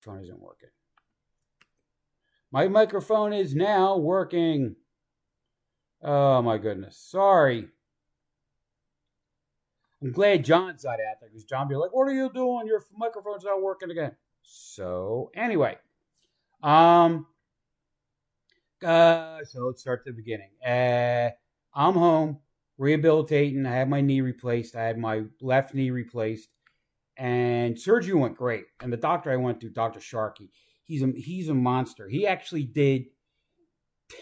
phone isn't working. My microphone is now working. Oh my goodness. Sorry. I'm glad John's not out there because John be like, "What are you doing? Your microphone's not working again." So anyway, so let's start at the beginning. I'm home rehabilitating. I had my knee replaced. I had my left knee replaced, and surgery went great. And the doctor I went to, Dr. Sharkey, he's a monster. He actually did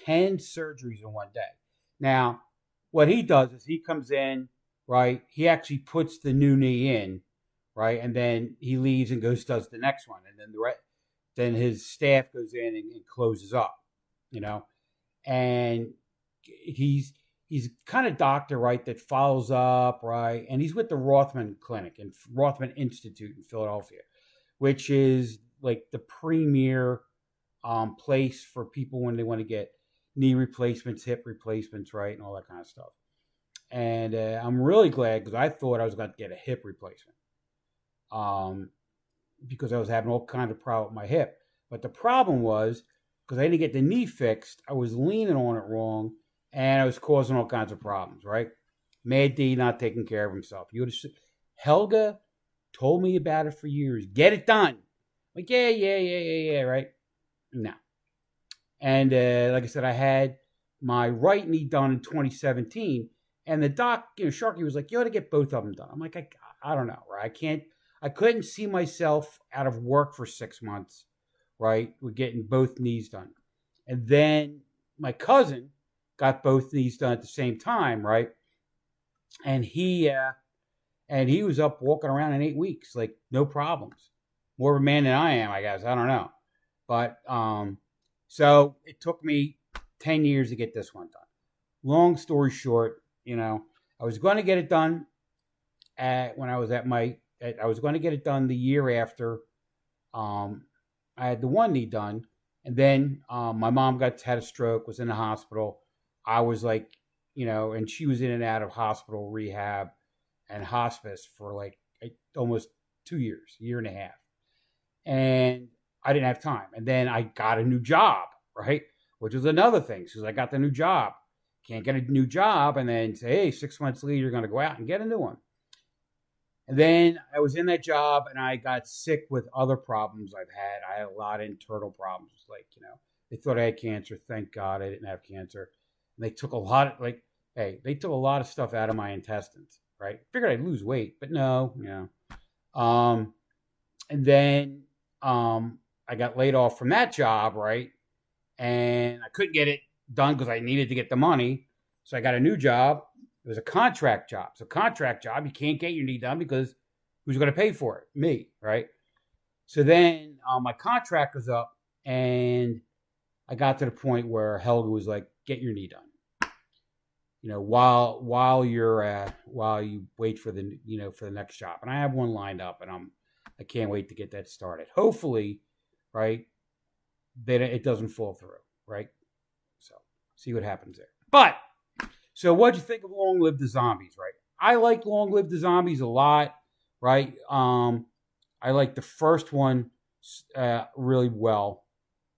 10 surgeries in one day. Now, what he does is he comes in, right? He actually puts the new knee in, right? And then he leaves and does the next one. And then then his staff goes in and closes up, you know? And he's kind of doctor, right, that follows up, right? And he's with the Rothman Clinic and Rothman Institute in Philadelphia, which is like the premier place for people when they want to get knee replacements, hip replacements, right, and all that kind of stuff. And I'm really glad because I thought I was going to get a hip replacement because I was having all kinds of problems with my hip. But the problem was because I didn't get the knee fixed, I was leaning on it wrong, and I was causing all kinds of problems, right? Mad D not taking care of himself. Helga told me about it for years. Get it done. Like, yeah, right? No. And like I said, I had my right knee done in 2017. And the doc, Sharky was like, you ought to get both of them done. I'm like, I don't know, right? I couldn't see myself out of work for 6 months, right? With getting both knees done. And then my cousin got both knees done at the same time, right? And he was up walking around in 8 weeks, like no problems. More of a man than I am, I guess. I don't know. But so it took me 10 years to get this one done. Long story short, I was going to get it done when I was I was going to get it done the year after I had the one knee done. And then my mom had a stroke, was in the hospital. I was like, and she was in and out of hospital rehab and hospice for like almost 2 years, year and a half. And I didn't have time. And then I got a new job, right? Which was another thing. So I got the new job. Can't get a new job and then say, hey, 6 months later, you're going to go out and get a new one. And then I was in that job and I got sick with other problems I've had. I had a lot of internal problems. Like, they thought I had cancer. Thank God I didn't have cancer. And they took a lot of stuff out of my intestines, right? Figured I'd lose weight, but no, and then I got laid off from that job, right? And I couldn't get it done because I needed to get the money. So I got a new job. It was a contract job. So contract job, you can't get your knee done because who's going to pay for it? Me, right? So then my contract was up and I got to the point where Helga was like, get your knee done. While you wait for the next job. And I have one lined up and I can't wait to get that started. Hopefully, right, that it doesn't fall through, right? So see what happens there. But so what'd you think of Long Live the Zombies, right? I like Long Live the Zombies a lot, right? I like the first one really well,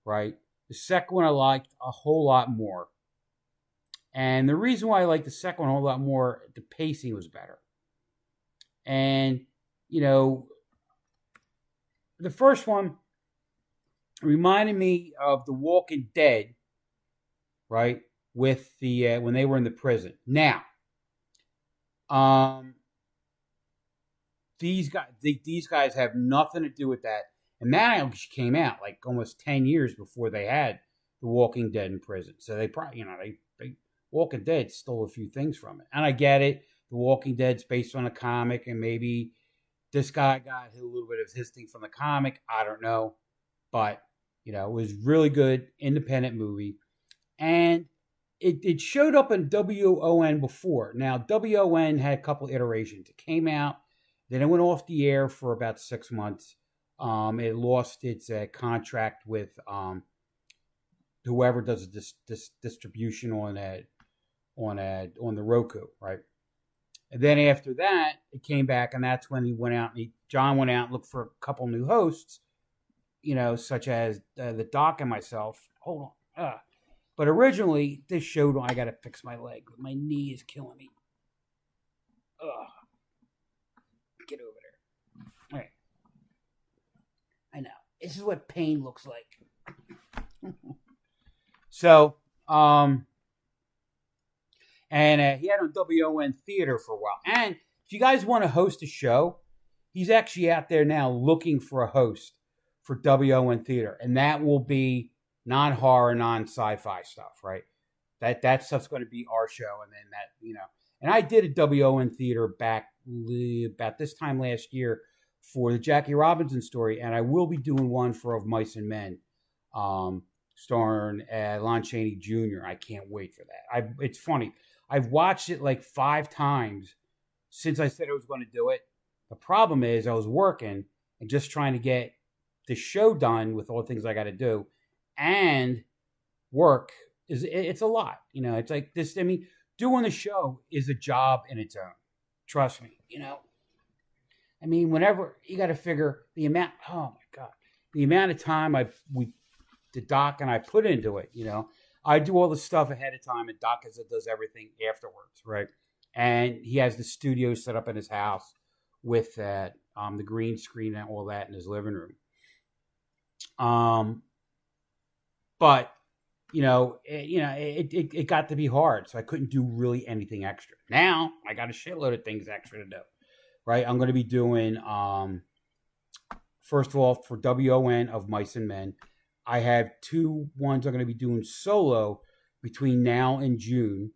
right? The second one I liked a whole lot more. And the reason why I liked the second one a whole lot more, the pacing was better. And, the first one reminded me of The Walking Dead, right? With the when they were in the prison. Now, these guys have nothing to do with that, and that came out like almost 10 years before they had The Walking Dead in prison. So they probably, they Walking Dead stole a few things from it, and I get it. The Walking Dead's based on a comic, and maybe this guy got a little bit of his thing from the comic. I don't know, but it was really good independent movie, and it showed up in WON before. Now, WON had a couple iterations. It came out, then it went off the air for about 6 months. It lost its contract with whoever does this distribution on the Roku, right? And then after that, it came back, and that's when John went out and looked for a couple new hosts, such as the doc and myself. Hold on. But originally, this showed I got to fix my leg. My knee is killing me. Get over there. All right. I know. This is what pain looks like. So, and he had on WON Theater for a while. And if you guys want to host a show, he's actually out there now looking for a host for WON Theater. And that will be non-horror, non-sci-fi stuff, right? That stuff's going to be our show. And then that, and I did a WON Theater back about this time last year for the Jackie Robinson story. And I will be doing one for Of Mice and Men, starring Lon Chaney Jr. I can't wait for that. It's funny. I've watched it like 5 times since I said I was going to do it. The problem is I was working and just trying to get the show done with all the things I got to do, and work it's a lot. It's like this. I mean, doing the show is a job in its own. Trust me. I mean, whenever you got to figure the amount. Oh my God, the amount of time the doc and I put into it. I do all the stuff ahead of time, and Doc does everything afterwards, right? And he has the studio set up in his house with the green screen and all that in his living room. But it got to be hard, so I couldn't do really anything extra. Now I got a shitload of things extra to do, right? I'm going to be doing first of all for WON Of Mice and Men. I have 2 ones I'm going to be doing solo between now and June.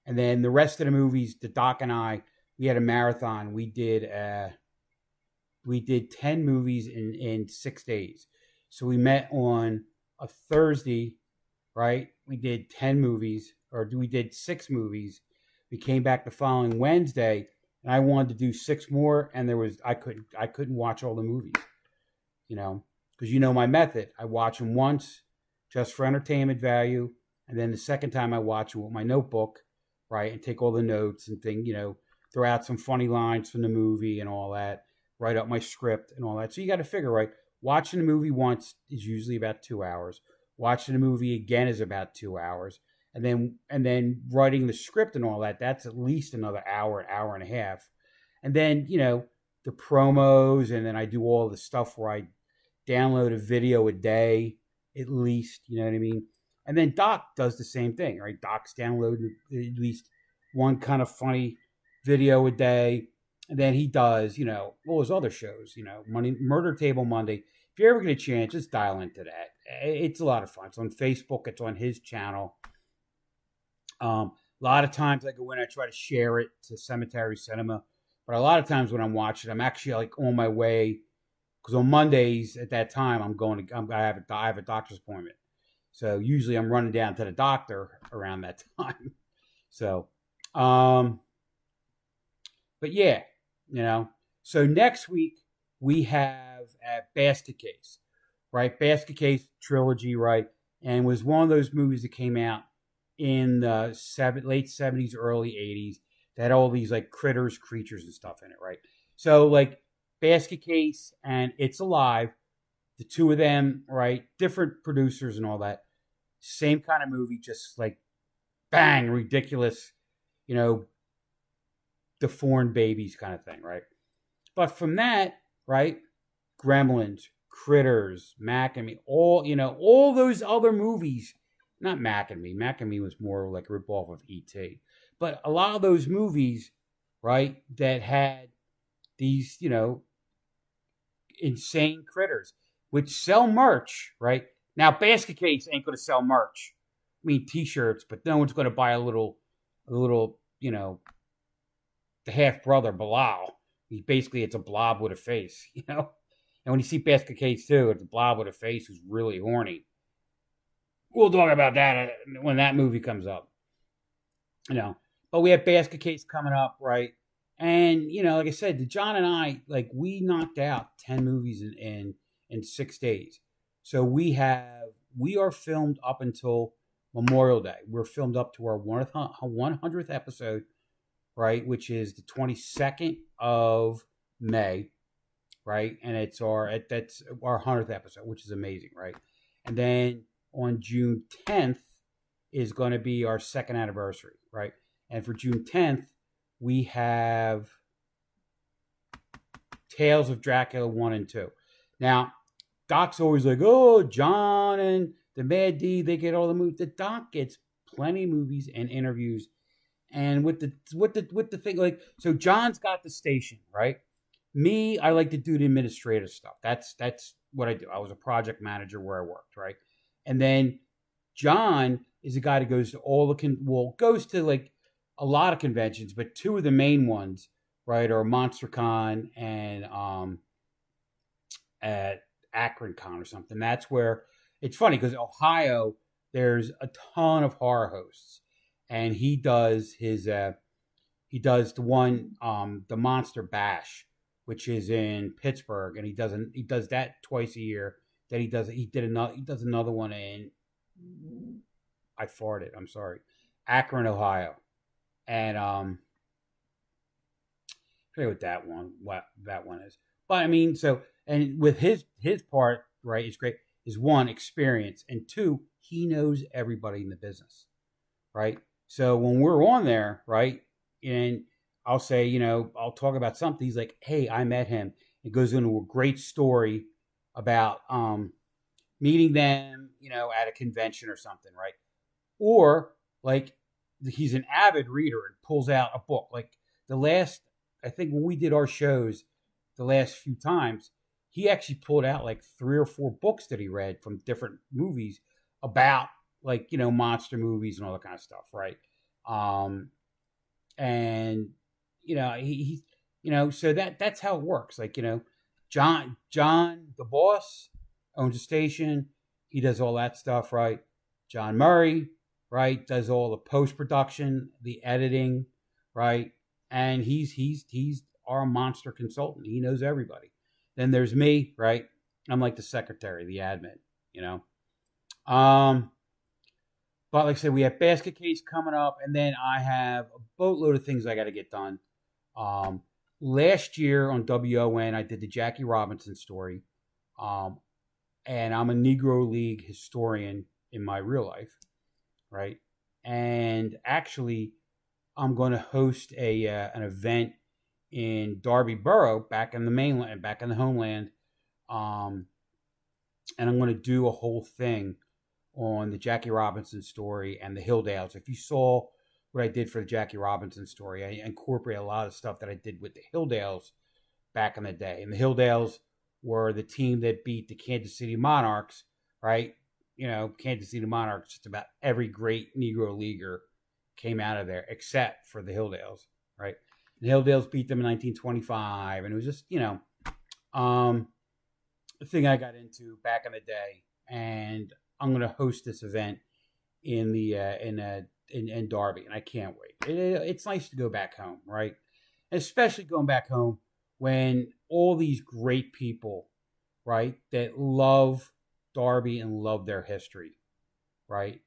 And then the rest of the movies, the doc and I, we had a marathon. We did 10 movies in 6 days. So we met on a Thursday, right? We did 10 movies, or we did 6 movies. We came back the following Wednesday, and I wanted to do 6 more, and I couldn't watch all the movies, because my method. I watch them once just for entertainment value, and then the second time I watch them with my notebook, right, and take all the notes and throw out some funny lines from the movie and all that, write up my script and all that. So you got to figure, right, watching the movie once is usually about 2 hours. Watching the movie again is about 2 hours. And then writing the script and all that, that's at least another hour, an hour and a half. And then, the promos, and then I do all the stuff where I download a video a day, at least, you know what I mean? And then Doc does the same thing, right? Doc's downloading at least one kind of funny video a day. And then he does, all his other shows, Murder Table Monday. If you ever get a chance, just dial into that. It's a lot of fun. It's on Facebook. It's on his channel. A lot of times I go in, I try to share it to Cemetery Cinema. But a lot of times when I'm watching, I'm actually like on my way, because on Mondays at that time I have a doctor's appointment. So usually I'm running down to the doctor around that time. So, but yeah, So next week we have a Basket Case, right? Basket Case trilogy, right? And it was one of those movies that came out in the late 70s, early 80s. That had all these like critters, creatures, and stuff in it, right? So like Basket Case and It's Alive, the 2 of them, right? Different producers and all that. Same kind of movie, just like bang, ridiculous, deformed babies kind of thing, right? But from that, right? Gremlins, Critters, Mac and Me, all those other movies. Not Mac and Me. Mac and Me was more like a ripoff of E.T. But a lot of those movies, right, that had these, insane critters, which sell merch, right? Now, Basket Case ain't going to sell merch. I mean, T-shirts, but no one's going to buy a little, the half-brother, Bilal. It's a blob with a face, And when you see Basket Case 2, it's a blob with a face who's really horny. We'll talk about that when that movie comes up. But we have Basket Case coming up, right? And, like I said, John and I, like, we knocked out 10 movies in 6 days. So we are filmed up until Memorial Day. We're filmed up to our 100th episode, right? Which is the 22nd of May. right? And that's our 100th episode, which is amazing, right? And then on June 10th is going to be our second anniversary, right? And for June 10th, we have Tales of Dracula 1 and 2. Now, Doc's always like, oh, John and the Mad D, they get all the movies. The Doc gets plenty of movies and interviews. And with the thing, like, so John's got the station, right? Me, I like to do the administrative stuff. That's what I do. I was a project manager where I worked, right? And then John is a guy that goes to goes to like a lot of conventions, but two of the main ones, right, are MonsterCon and at AkronCon or something. That's where it's funny because Ohio, there's a ton of horror hosts, and he does the one the Monster Bash, which is in Pittsburgh, and he does that twice a year. Then he does another one in I farted. I'm sorry, Akron, Ohio, and I forget what that one is. But I mean, so and with his part, right, is great. Is one, experience, and two, he knows everybody in the business, right? So when we're on there, right, and I'll say, I'll talk about something. He's like, hey, I met him. It goes into a great story about meeting them, at a convention or something, right? Or like he's an avid reader and pulls out a book. Like I think when we did our shows the last few times, he actually pulled out like 3 or 4 books that he read from different movies about like, monster movies and all that kind of stuff, right? And he's so that's how it works. Like, John the boss owns a station. He does all that stuff, right? John Murray, right, does all the post-production, the editing, right? And he's our monster consultant. He knows everybody. Then there's me, right? I'm like the secretary, the admin, But like I said, we have basket case coming up, and then I have a boatload of things I got to get done. Last year on WON, I did the Jackie Robinson story, and I'm a Negro League historian in my real life, right? And actually, I'm going to host an event in Darby Borough, back in the mainland, back in the homeland, and I'm going to do a whole thing on the Jackie Robinson story and the Hilldales. If you saw what I did for the Jackie Robinson story, I incorporate a lot of stuff that I did with the Hilldales back in the day. And the Hilldales were the team that beat the Kansas City Monarchs, right? Kansas City Monarchs, just about every great Negro leaguer came out of there except for the Hilldales, right? The Hilldales beat them in 1925, and it was just, the thing I got into back in the day. And I'm going to host this event in the in Darby, and I can't wait. It's nice to go back home, right? And especially going back home when all these great people, right, that love Darby and love their history, right,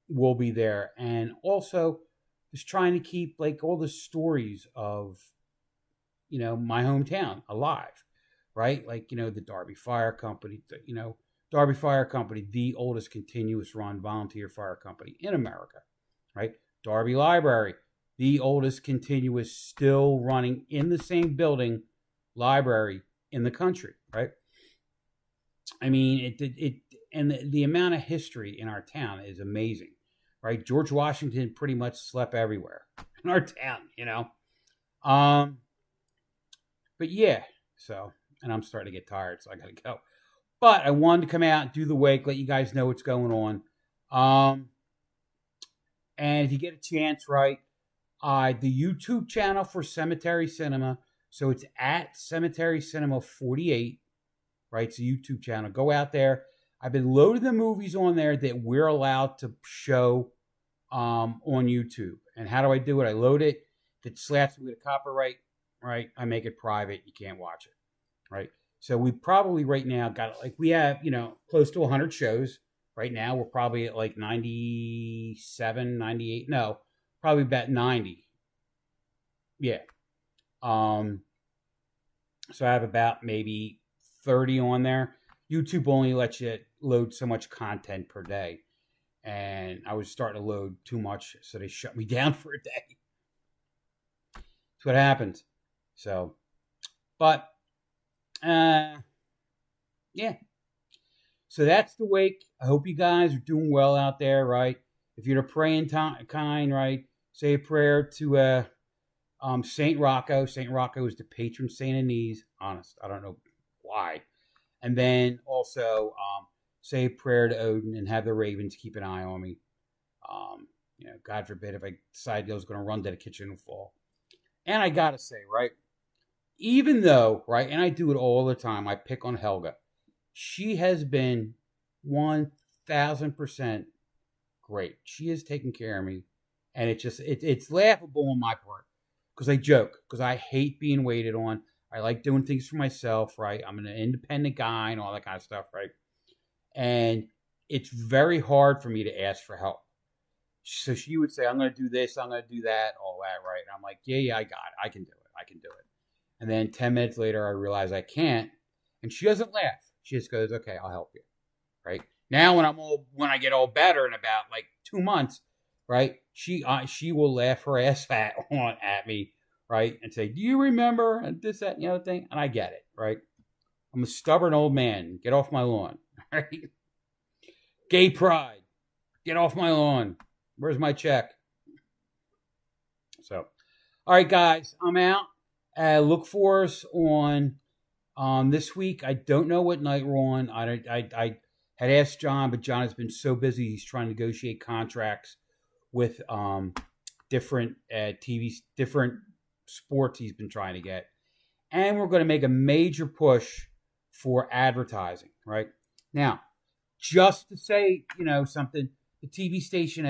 will be there. And also just trying to keep like all the stories of, my hometown alive, right? Like, the Darby Fire Company, Darby Fire Company, the oldest continuous run volunteer fire company in America, right? Darby Library, the oldest continuous still running in the same building library in the country, right? I mean, the amount of history in our town is amazing, right? George Washington pretty much slept everywhere in our town, But yeah, so, and I'm starting to get tired, so I got to go. But I wanted to come out, do the wake, let you guys know what's going on. And if you get a chance, right, the YouTube channel for Cemetery Cinema, so it's at Cemetery Cinema 48, right? It's a YouTube channel. Go out there. I've been loading the movies on there that we're allowed to show on YouTube. And how do I do it? I load it. If it slaps me with a copyright, right, I make it private. You can't watch it, right? So we probably right now got, like, we have, close to 100 shows. Right now we're probably at like 97, 98. No, probably about 90. Yeah. So I have about maybe 30 on there. YouTube only lets you load so much content per day. And I was starting to load too much, so they shut me down for a day. That's what happens. So, but, yeah. So that's the wake. I hope you guys are doing well out there, right? If you're the praying kind, right? Say a prayer to Saint Rocco. Saint Rocco is the patron saint of knees. Honest, I don't know why. And then also say a prayer to Odin and have the ravens keep an eye on me. God forbid if I decide I was going to run to the kitchen and fall. And I got to say, right, even though, right, and I do it all the time, I pick on Helga. She has been 1,000% great. She has taken care of me. And it's laughable on my part because I joke, because I hate being waited on. I like doing things for myself, right? I'm an independent guy and all that kind of stuff, right? And it's very hard for me to ask for help. So she would say, I'm going to do this, I'm going to do that, all that, right? And I'm like, yeah, I got it. I can do it. And then 10 minutes later, I realize I can't. And she doesn't laugh. She just goes, okay, I'll help you, right? Now when I get all better in about like 2 months, right? She will laugh her ass at me, right? And say, do you remember? And this, that, and the other thing. And I get it, right? I'm a stubborn old man. Get off my lawn, right? Gay pride. Get off my lawn. Where's my check? So, all right, guys, I'm out. Look for us on this week. I don't know what night we're on. I had asked John, but John has been so busy. He's trying to negotiate contracts with different different sports he's been trying to get. And we're going to make a major push for advertising, right? Now, just to say, something, the TV station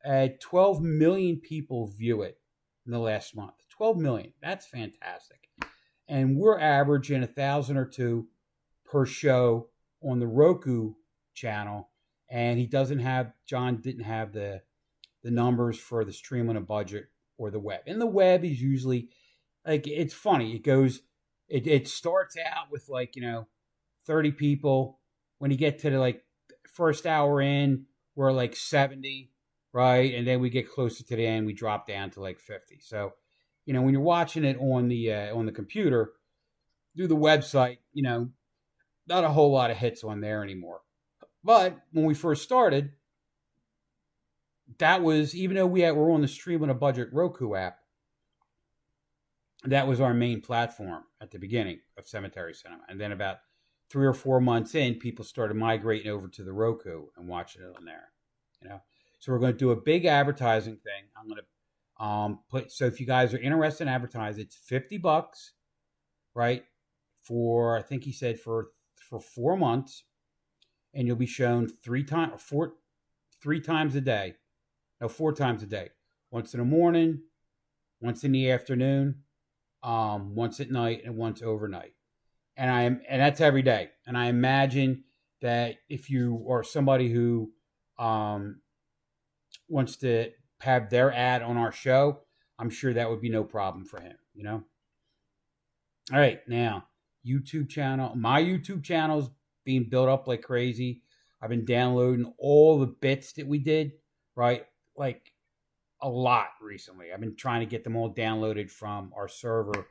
had 12 million people view it in the last month. 12 million. That's fantastic. And we're averaging 1,000 or 2 per show on the Roku channel. And John didn't have the numbers for the stream on a budget or the web. And the web is usually, like, it's funny. It starts out with 30 people. When you get to the first hour in, we're like 70, right? And then we get closer to the end, we drop down to 50. So, when you're watching it on the computer through the website, not a whole lot of hits on there anymore. But when we first started, that was, even though we're on the stream on a budget Roku app, that was our main platform at the beginning of Cemetery Cinema. And then about 3 or 4 months in, people started migrating over to the Roku and watching it on there. So we're going to do a big advertising thing. I'm going to so if you guys are interested in advertising, it's $50, right? For, I think he said for 4 months, and you'll be shown 4 times a day. No, 4 times a day. Once in the morning, once in the afternoon, once at night, and once overnight. And that's every day. And I imagine that if you are somebody who wants to have their ad on our show, I'm sure that would be no problem for him, All right, now, YouTube channel. My YouTube channel is being built up like crazy. I've been downloading all the bits that we did, right? Like a lot recently. I've been trying to get them all downloaded from our server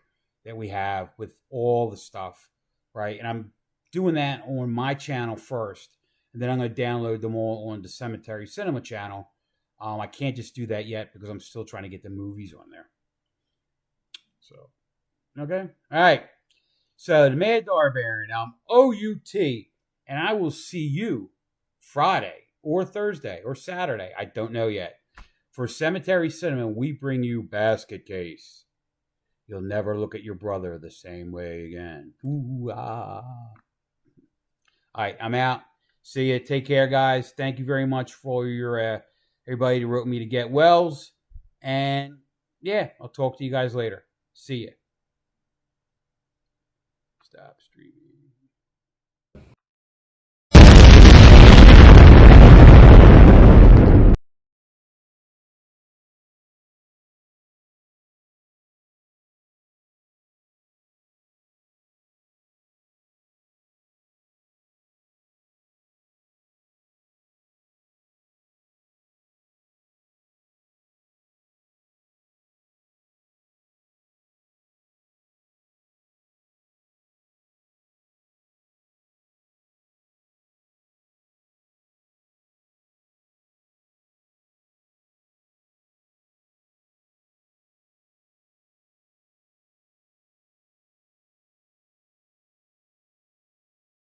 that we have with all the stuff, right? And I'm doing that on my channel first, and then I'm going to download them all on the Cemetery Cinema channel. I can't just do that yet because I'm still trying to get the movies on there. So, okay. All right. So, the Mad Darbarian, I'm OUT, and I will see you Friday or Thursday or Saturday. I don't know yet. For Cemetery Cinema, we bring you Basket Case. You'll never look at your brother the same way again. Ooh, ah. All right, I'm out. See you. Take care, guys. Thank you very much for your everybody that wrote me to get wells. And yeah, I'll talk to you guys later. See ya. Stop streaming.